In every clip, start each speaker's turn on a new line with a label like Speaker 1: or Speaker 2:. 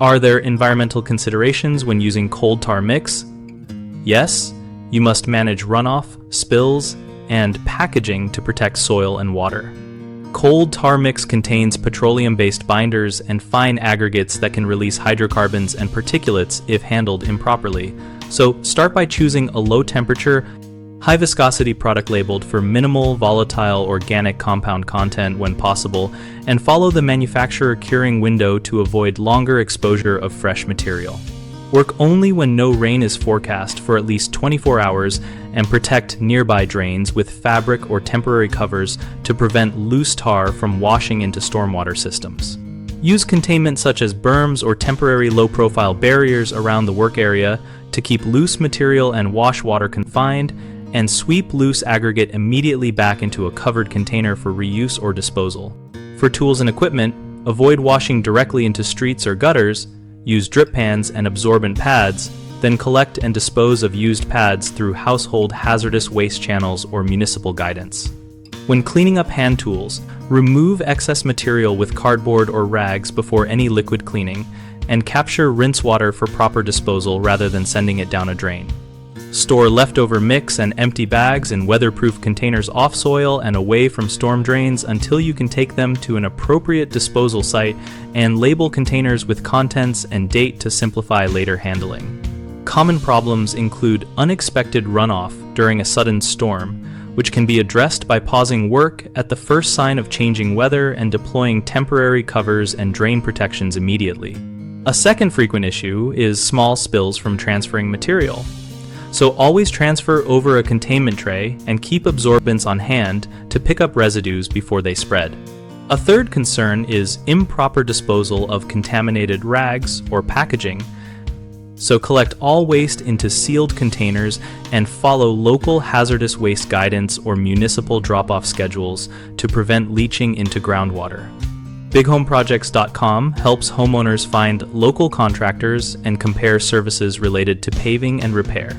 Speaker 1: Are there environmental considerations when using coal tar mix? Yes, you must manage runoff, spills, and packaging to protect soil and water. Coal tar mix contains petroleum-based binders and fine aggregates that can release hydrocarbons and particulates if handled improperly. So start by choosing a low-temperature, high-viscosity product labeled for minimal volatile organic compound content when possible, and follow the manufacturer curing window to avoid longer exposure of fresh material. Work only when no rain is forecast for at least 24 hours and protect nearby drains with fabric or temporary covers to prevent loose tar from washing into stormwater systems. Use containment such as berms or temporary low-profile barriers around the work area to keep loose material and wash water confined, and sweep loose aggregate immediately back into a covered container for reuse or disposal. For tools and equipment, avoid washing directly into streets or gutters. Use drip pans and absorbent pads, then collect and dispose of used pads through household hazardous waste channels or municipal guidance. When cleaning up hand tools, remove excess material with cardboard or rags before any liquid cleaning, and capture rinse water for proper disposal rather than sending it down a drain. Store leftover mix and empty bags in weatherproof containers off soil and away from storm drains until you can take them to an appropriate disposal site, and label containers with contents and date to simplify later handling. Common problems include unexpected runoff during a sudden storm, which can be addressed by pausing work at the first sign of changing weather and deploying temporary covers and drain protections immediately. A second frequent issue is small spills from transferring material. So always transfer over a containment tray and keep absorbents on hand to pick up residues before they spread. A third concern is improper disposal of contaminated rags or packaging. So collect all waste into sealed containers and follow local hazardous waste guidance or municipal drop-off schedules to prevent leaching into groundwater. BigHomeProjects.com helps homeowners find local contractors and compare services related to paving and repair.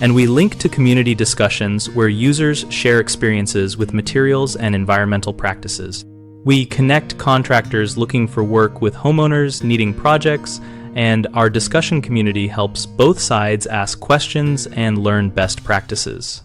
Speaker 1: And we link to community discussions where users share experiences with materials and environmental practices. We connect contractors looking for work with homeowners needing projects, and our discussion community helps both sides ask questions and learn best practices.